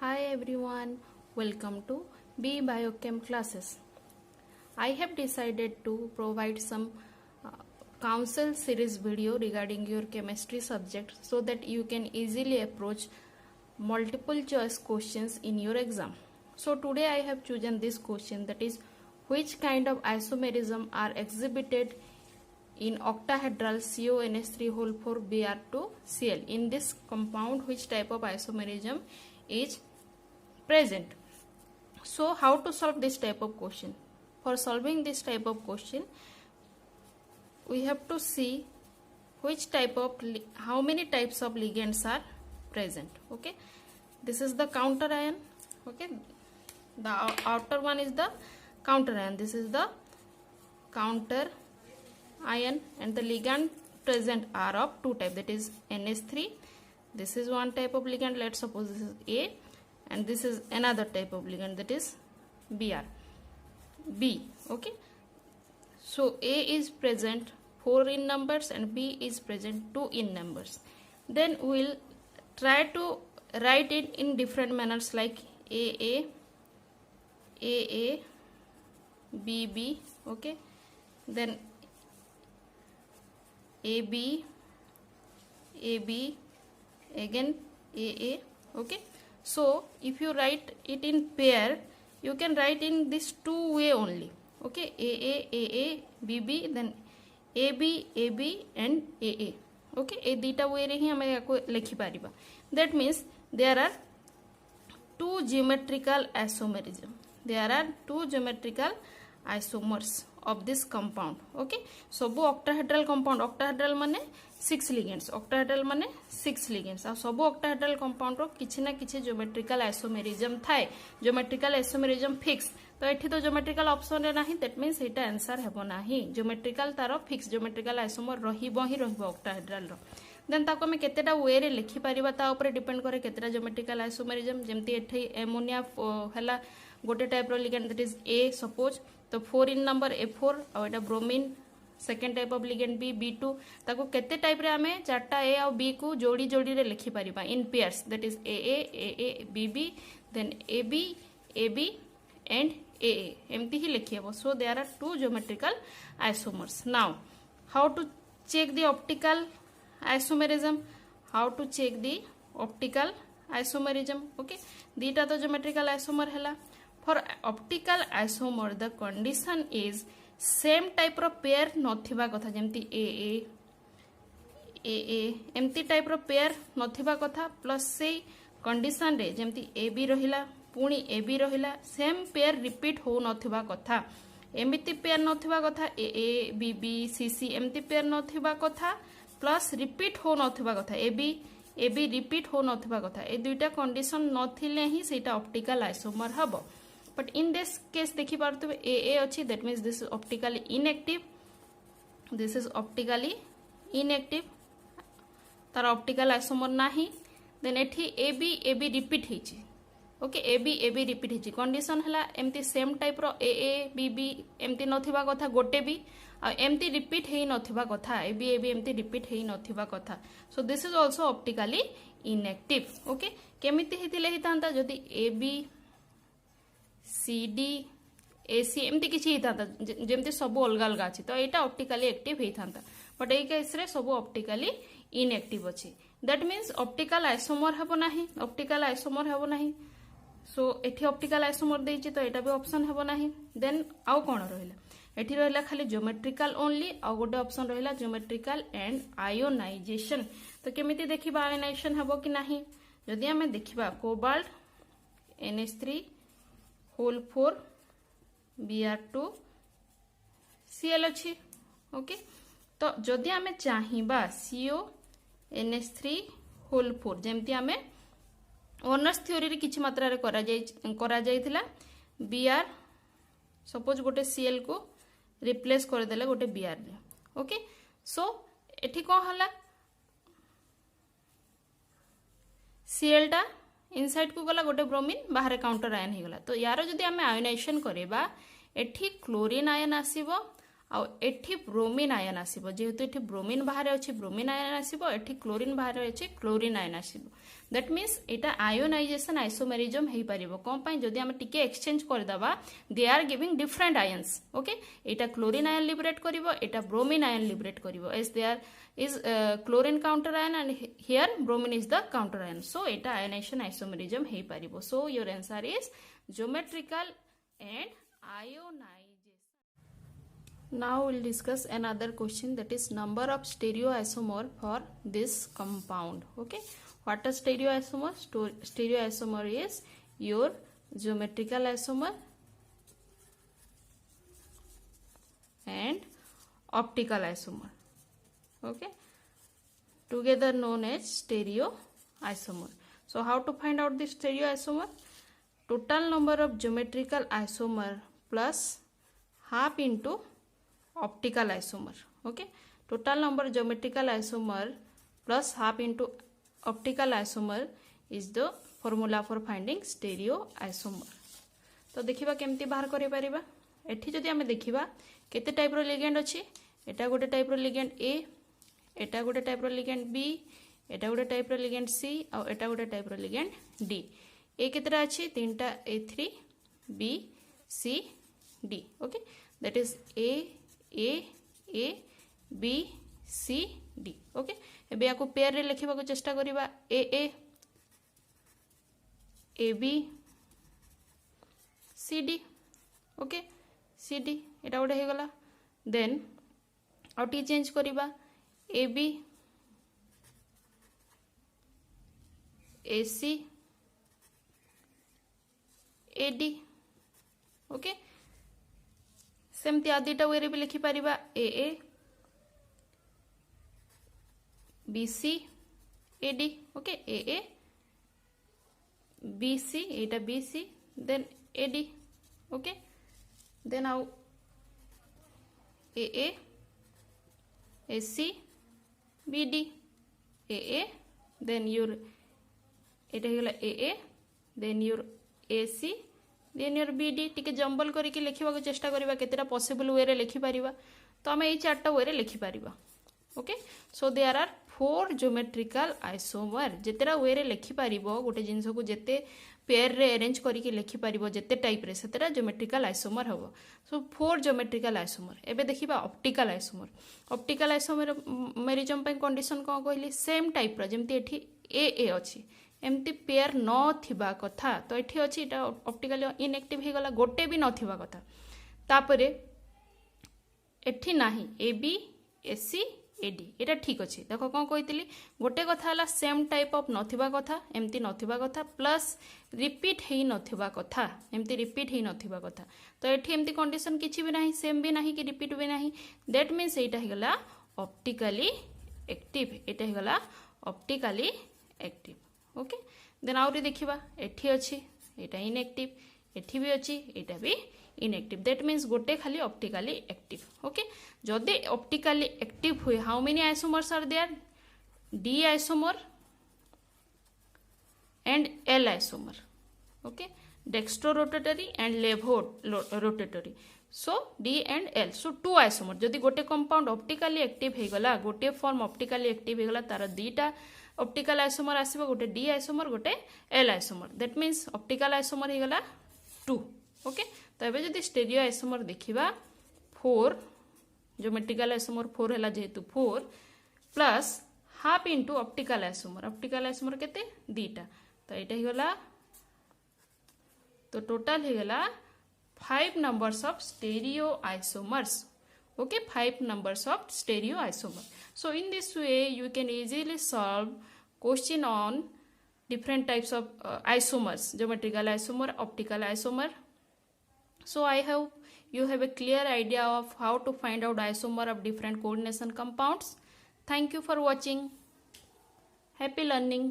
Hi everyone, welcome to B Biochem classes. I have decided to provide some council series video regarding your chemistry subject so that you can easily approach multiple choice questions in your exam. So today I have chosen this question, that is, which kind of isomerism are exhibited in octahedral CONH3 whole 4 Br2 Cl. In this compound, which type of isomerism is present? So how to solve this type of question? For solving this type of question, we have to see which type of how many types of ligands are present. Okay, this is the counter ion. Okay, the outer one is the counter ion, this is the counter ion, and the ligand present are of two type, that is NH3. This is one type of ligand, let's suppose this is A, and this is another type of ligand, that is B. Okay, so A is present 4 in numbers and B is present 2 in numbers. Then we will try to write it in different manners like AA, BB, okay, then AB, again AA. Okay, so if you write it in pair, you can write in this two way only. Okay, AA, BB, then AB and AA. Okay, A दीटा way रे ही हमें याको लिखी Paribas. That means there are two geometrical isomerism. There are two geometrical isomers of this compound. Okay, सबु octahedral compound, octahedral माने 6 ligands, octahedral माने 6 ligands. आ सबु octahedral compound रो किछि ना किछि geometrical isomerism थाए. Geometrical isomerism fix. तो एठी तो geometrical option रे नाही, that means एटा आंसर हेबो नाही. Geometrical तारो fix geometrical isomer रहिबो ही रहिबो octahedral रो. देन ताको में केतेटा वे रे लिखि परिबा, ता ऊपर डिपेंड करे केतेटा geometrical isomerism. जेमति एठी एमोनिया हला गोटे टाइप रो ligand, that is a suppose, तो 4 इन नंबर A4, और एटा bromine second type of ligand B2. ताको केते टाइप रे आमे चारटा A और B को जोड़ी जोड़ी रे लिखि परिबा in pairs, that is AA, BB, then AB and AA, एमती ही लिखि हबो. So there are two geometrical isomers. Now how to check the optical isomerism? How to check the optical isomerism? Okay, दीटा तो geometrical isomer हैला. For optical isomer the condition is same type row pair नथिबा कथा, जेमति AA एमती type रो pair नथिबा कथा, plus से condition रे जेमति AB रहिला पुणी AB रहिला, सेम पेयर रिपीट हो नथिबा कथा. एमिति पेयर नथिबा कथा, AA BB CC एमती पेयर नथिबा कथा, प्लस रिपीट हो नथिबा कथा, AB रिपीट हो नथिबा कथा. ए दुईटा कंडीशन नथिले ही सेटा ऑप्टिकल आइसोमर हबो. बट इन दिस केस देखि पारतबे AA अछि, that means this is optically inactive, this is optically inactive, तार ऑप्टिकल आइसोमर नाही. देन एठी AB रिपीट हिची. ओके, AB रिपीट हिची. कंडीशन हला एमती सेम टाइप रो AA BB एमती नथिबा कथा गोटे भी, आ एमती रिपीट हेई नथिबा कथा, AB एमती रिपीट हेई नथिबा कथा. So this is also optically inactive. Okay, केमिति हितिले हितांता जदी AB CD AC एमती किछि हितांता, जेमती सब अलग अलग अछि, तो एटा ऑप्टिकली एक्टिव हितांता. बट एई केस रे सब ऑप्टिकली इनएक्टिव अछि. दैट मींस ऑप्टिकल आइसोमर हेबो नाही, ऑप्टिकल आइसोमर हेबो नाही. सो एठी ऑप्टिकल आइसोमर देछि, तो एटा भी ऑप्शन हेबो नाही. देन आउ कोन रहिला, एठी रहिला खाली ज्योमेट्रिकल ओनली, आ गोटे ऑप्शन रहिला ज्योमेट्रिकल एंड आयोनाइजेशन. तो केमिति देखिबा आयोनाइजेशन हेबो कि नाही? जदि हमें देखिबा कोबाल्ट NH3 होल 4 Br2 Cl अछि. ओके, तो जदि हमें चाहिबा CONH3 होल 4, जेमति हमें ऑनर्स थ्योरी रे किछि मात्रा रे करा जाइथिला, Br सपोज गोटे Cl को रिप्लेस कर देले गोटे Br रे. ओके, सो एठी को हला Cl टा इनसाइड को गला, गोटे ब्रोमीन बाहर काउंटर आयन ही गला. तो यार जदि हमें आयोनाइजेशन करेबा, एठी क्लोरीन आयन आसीबो आउ एठी ब्रोमीन आयन आसीबो जेहेतु एठी ब्रोमीन बाहर अछि ब्रोमीन आयन आसीबो एठी क्लोरीन बाहर अछि क्लोरीन आयन आसीबो दैट मीन्स एटा आयोनाइजेशन आइसोमेरिज्म हेई परिबो कोन पई जदी हम टिके एक्सचेंज कर दबा दे are giving different ions okay एटा क्लोरीन आयन लिबरेट करिवो एटा ब्रोमीन आयन लिबरेट करिवो as they are is chlorine counter ion and here bromine is the counter ion so eta ionization isomerism hei paribo so your answer is geometrical and ionization. Now we'll discuss another question that is number of stereoisomer for this compound. Okay, what is stereoisomer? Stereoisomer is your geometrical isomer and optical isomer. Okay, together known as stereoisomer. So how to find out the stereoisomer? Total number of geometrical isomer plus half into optical isomer. Okay, total number of geometrical isomer plus half into optical isomer is the formula for finding stereoisomer. तो देखिबा केमती बाहर करि परिबा एठी जदी हमें देखिबा केते टाइप रो लिगेंड अछि एटा गोटे टाइप रो लिगेंड ए एटा गोटे टाइप रो लिगेंड बी एटा गोटे टाइप रो लिगेंड सी और एटा गोटे टाइप रो लिगेंड डी ए केतरा अछि तीनटा A3 B C D okay that is A B C D okay एबे याको पेयर रे लिखिबा को चेष्टा करिबा A B C D okay C D एटा गोटे हे गला देन आउटी चेंज करिबा AB AC AD ओके सेमती आदिटा वे रे भी लिखि परिबा AA BC AD okay AA BC एटा BC then AD okay then आउ AA AC BD AA then your एटा हेगला AA then your AC then your BD टिके जंबल करिके लिखिबा को चेष्टा करिबा केतेटा पॉसिबल वे रे लिखि परिबा तो हमें एई चारटा वे रे लिखि परिबा okay so there are 4 geometrical isomer जेतेरा वे रे लिखि परिबो गोटे जिंस को जेते पेयर रे अरेंज करिके लिखि परिबो जेते टाइप रे सेतेरा ज्योमेट्रिकल आइसोमर हबो सो 4 ज्योमेट्रिकल आइसोमर एबे देखिबा ऑप्टिकल आइसोमर मेरिजम पे कंडीशन को कहली सेम टाइप रो जेमती एठी ए अछि एमती पेयर न थिबा कथा तो एठी अछि एटा ऑप्टिकल इनएक्टिव हे गला गोटे भी न थिबा कथा तापरे एठी नाही AB AC AD एटा ठीक अछि देखो कोन कहितली गोटे कथा हला सेम टाइप ऑफ नथिबा कथा एमती नथिबा कथा प्लस रिपीट हेई नथिबा कथा एमती रिपीट हेई नथिबा कथा तो एठी एमती कंडीशन किछि भी नाही सेम भी नाही कि रिपीट भी नाही दैट मींस एटा हे गला ऑप्टिकली एक्टिव एटा हे गला ऑप्टिकली एक्टिव ओके देन आउरी देखिबा एठी अछि एटा इनएक्टिव एठी भी अछि एटा भी inactive that means गोटे खाली optically active okay जदि optically active हुए how many isomers are there D isomer and L isomer okay dextrorotatory and levorotatory so D and L so 2 isomer जदि गोटे compound optically active हे गला गोटे form optically active हे गला तार दीटा optical isomer आसीबो गोटे D isomer गोटे L isomer that means optical isomer हे गला 2 okay तो एबे जदि स्टेरियो आइसोमर देखिबा 4 ज्योमेट्रिकल आइसोमर 4 हला जेहेतु 4 plus half into optical isomer केते दीटा तो एटा ही गला तो टोटल ही गला 5 numbers of stereo isomers okay 5 numbers of stereo isomer so in this way you can easily solve question on different types of isomers geometrical isomer optical isomer so I hope you have a clear idea of how to find out isomer of different coordination compounds. Thank you for watching. Happy learning.